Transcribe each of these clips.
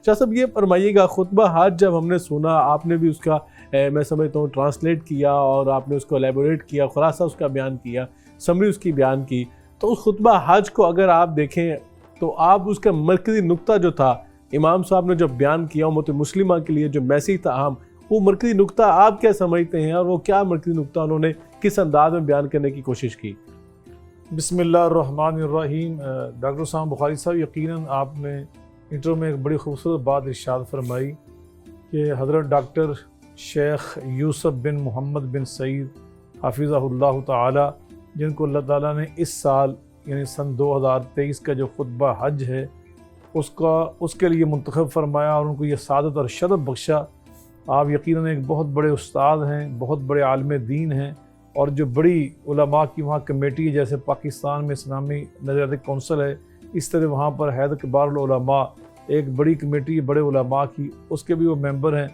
شاہ صاحب یہ فرمائیے گا خطبہ حج جب ہم نے سنا، آپ نے بھی اس کا میں سمجھتا ہوں ٹرانسلیٹ کیا اور آپ نے اس کو ایلیبوریٹ کیا، خلاصہ اس کا بیان کیا، سمری اس کی بیان کی، تو اس خطبہ حج کو اگر آپ دیکھیں تو آپ اس کا مرکزی نقطہ جو تھا امام صاحب نے جو بیان کیا امت مسلمہ کے لیے جو میسیج تھا اہم، وہ مرکزی نقطہ آپ کیا سمجھتے ہیں اور وہ کیا مرکزی نقطہ انہوں نے کس انداز میں بیان کرنے کی کوشش کی؟ بسم اللہ الرحمن الرحیم۔ ڈاکٹر اسامہ بخاری صاحب، یقیناً آپ نے انٹرو میں ایک بڑی خوبصورت بات ارشاد فرمائی کہ حضرت ڈاکٹر شیخ یوسف بن محمد بن سعید حفظہ اللہ تعالی، جن کو اللہ تعالیٰ نے اس سال یعنی سن 2023 کا جو خطبہ حج ہے اس کے لیے منتخب فرمایا اور ان کو یہ سعادت اور شرف بخشا۔ آپ یقیناً ایک بہت بڑے استاد ہیں، بہت بڑے عالم دین ہیں، اور جو بڑی علماء کی وہاں کمیٹی ہے، جیسے پاکستان میں اسلامی نظریاتی کونسل ہے، اس طرح وہاں پر حیدر کبار العلماء ایک بڑی کمیٹی ہے بڑے علماء کی، اس کے بھی وہ ممبر ہیں۔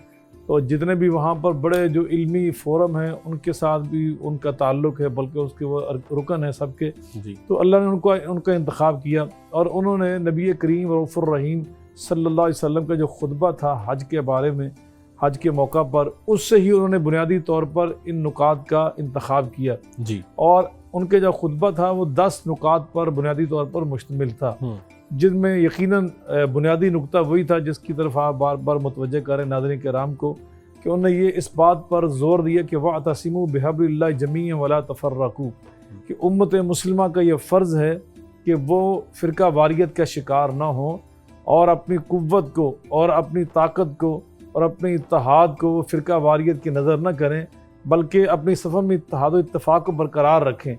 تو جتنے بھی وہاں پر بڑے جو علمی فورم ہیں ان کے ساتھ بھی ان کا تعلق ہے، بلکہ اس کے وہ رکن ہیں سب کے جی۔ تو اللہ نے ان کا انتخاب کیا اور انہوں نے نبی کریم رؤوف الرحیم صلی اللہ علیہ وسلم کا جو خطبہ تھا حج کے بارے میں، حج کے موقع پر، اس سے ہی انہوں نے بنیادی طور پر ان نکات کا انتخاب کیا جی، اور ان کے جو خطبہ تھا وہ 10 نکات پر بنیادی طور پر مشتمل تھا، جن میں یقیناً بنیادی نقطہ وہی تھا جس کی طرف آپ بار بار متوجہ کریں ناظرین کرام کو، کہ انہوں نے یہ اس بات پر زور دیا کہ وَاعْتَصِمُوا بِحَبْلِ اللَّهِ جَمِيعًا وَلَا تَفَرَّقُوا، کہ امت مسلمہ کا یہ فرض ہے کہ وہ فرقہ واریت کا شکار نہ ہوں اور اپنی قوت کو اور اپنی طاقت کو اور اپنے اتحاد کو وہ فرقہ واریت کی نظر نہ کریں، بلکہ اپنی صفوں میں اتحاد و اتفاق کو برقرار رکھیں،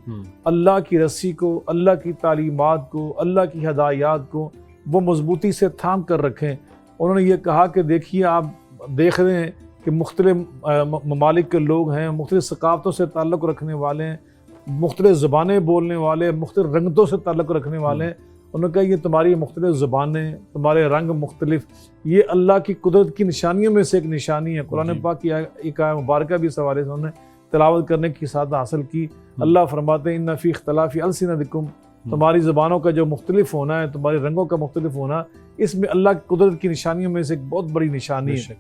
اللہ کی رسی کو، اللہ کی تعلیمات کو، اللہ کی ہدایات کو وہ مضبوطی سے تھام کر رکھیں۔ انہوں نے یہ کہا کہ دیکھیے، آپ دیکھ رہے ہیں کہ مختلف ممالک کے لوگ ہیں، مختلف ثقافتوں سے تعلق رکھنے والے ہیں، مختلف زبانیں بولنے والے، مختلف رنگتوں سے تعلق رکھنے والے ہیں۔ انہوں نے کہا یہ تمہاری مختلف زبانیں، تمہارے رنگ مختلف، یہ اللہ کی قدرت کی نشانیوں میں سے ایک نشانی ہے۔ قرآن پاک کی ایک آیت مبارکہ بھی اس حوالے سے انہوں نے تلاوت کرنے کی سعادت حاصل کی۔ اللہ فرماتے ہیں ان فی اختلاف السنتکم، تمہاری زبانوں کا جو مختلف ہونا ہے، تمہارے رنگوں کا مختلف ہونا، اس میں اللہ کی قدرت کی نشانیوں میں سے ایک بہت بڑی نشانی ہے۔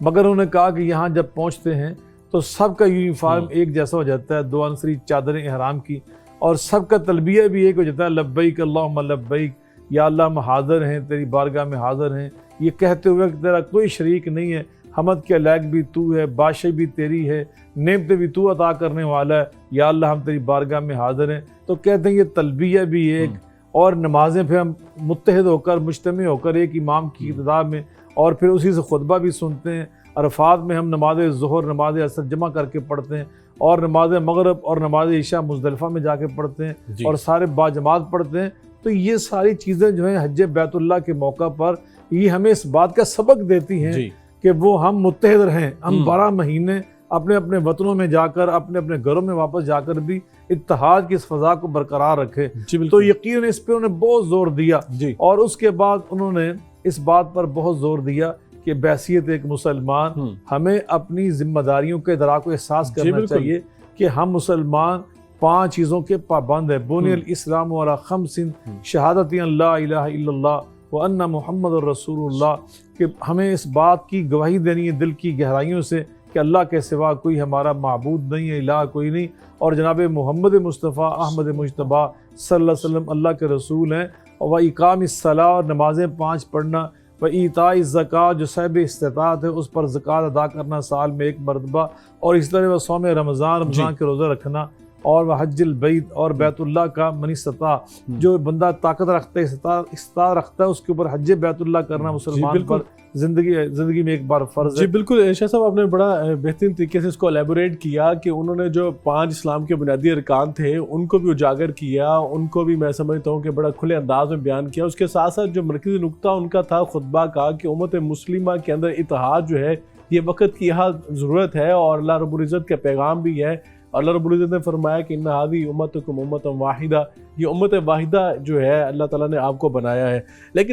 مگر انہوں نے کہا کہ یہاں جب پہنچتے ہیں تو سب کا یونیفارم ایک جیسا ہو جاتا ہے، 2 عنصری چادریں احرام کی، اور سب کا تلبیہ بھی ایک ہو جاتا ہے، لبیک اللہم لبیک، یا اللہ ہم حاضر ہیں، تیری بارگاہ میں حاضر ہیں، یہ کہتے ہوئے کہ تیرا کوئی شریک نہیں ہے، حمد کے لائق بھی تو ہے، بادشاہی بھی تیری ہے، نعمتیں بھی تو عطا کرنے والا ہے، یا اللہ ہم تیری بارگاہ میں حاضر ہیں۔ تو کہتے ہیں یہ تلبیہ بھی ایک، اور نمازیں پھر ہم متحد ہو کر، مجتمع ہو کر ایک امام کی اقتداء میں، اور پھر اسی سے خطبہ بھی سنتے ہیں۔ عرفات میں ہم نماز ظہر، نماز عصر جمع کر کے پڑھتے ہیں، اور نماز مغرب اور نماز عشاء مزدلفہ میں جا کے پڑھتے ہیں، اور سارے باجماعت پڑھتے ہیں۔ تو یہ ساری چیزیں جو ہیں حج بیت اللہ کے موقع پر یہ ہمیں اس بات کا سبق دیتی ہیں کہ وہ ہم متحد رہیں، ہم 12 مہینے اپنے اپنے وطنوں میں جا کر، اپنے اپنے گھروں میں واپس جا کر بھی اتحاد کی اس فضا کو برقرار رکھے۔ تو یقیناً اس پہ انہوں نے بہت زور دیا، اور اس کے بعد انہوں نے اس بات پر بہت زور دیا کہ بحیثیت ایک مسلمان ہمیں اپنی ذمہ داریوں کے ادراک و احساس کرنا چاہیے کہ ہم مسلمان 5 چیزوں کے پابند ہیں۔ بنی الاسلام علی 5 شہادت ان لا الہ الا اللہ وان محمد رسول اللہ، کہ ہمیں اس بات کی گواہی دینی ہے دل کی گہرائیوں سے کہ اللہ کے سوا کوئی ہمارا معبود نہیں ہے، الہ کوئی نہیں، اور جناب محمد مصطفیٰ احمد مجتبیٰ صلی اللہ علیہ وسلم اللہ کے رسول ہیں، اور اقام الصلاۃ، اور نمازیں 5 پڑھنا، وَإِيتَاءِ الزَّكَاةِ، جو صاحب استطاعت ہے اس پر زکوٰۃ ادا کرنا سال میں 1 مرتبہ، اور اس طرح صوم رمضان کے روزہ رکھنا، اور حج البیت، اور بیت اللہ کا من استطاع، جو بندہ طاقت رکھتا ہے، استطاعت رکھتا ہے، اس کے اوپر حج بیت اللہ کرنا مسلمان پر زندگی میں ایک بار فرض ہے۔ جی بالکل شاہ صاحب، آپ نے بڑا بہترین طریقے سے اس کو الیبوریٹ کیا کہ انہوں نے جو 5 اسلام کے بنیادی ارکان تھے ان کو بھی اجاگر کیا، ان کو بھی میں سمجھتا ہوں کہ بڑا کھلے انداز میں بیان کیا۔ اس کے ساتھ ساتھ جو مرکزی نقطہ ان کا تھا خطبہ کا کہ امت مسلمہ کے اندر اتحاد جو ہے یہ وقت کی یہاں ضرورت ہے، اور اللہ رب العزت کا پیغام بھی ہے۔ اللہ رب العزت نے فرمایا کہ ان هذه امتکم امۃ واحدہ، یہ امت واحدہ جو ہے اللہ تعالیٰ نے آپ کو بنایا ہے۔ لیکن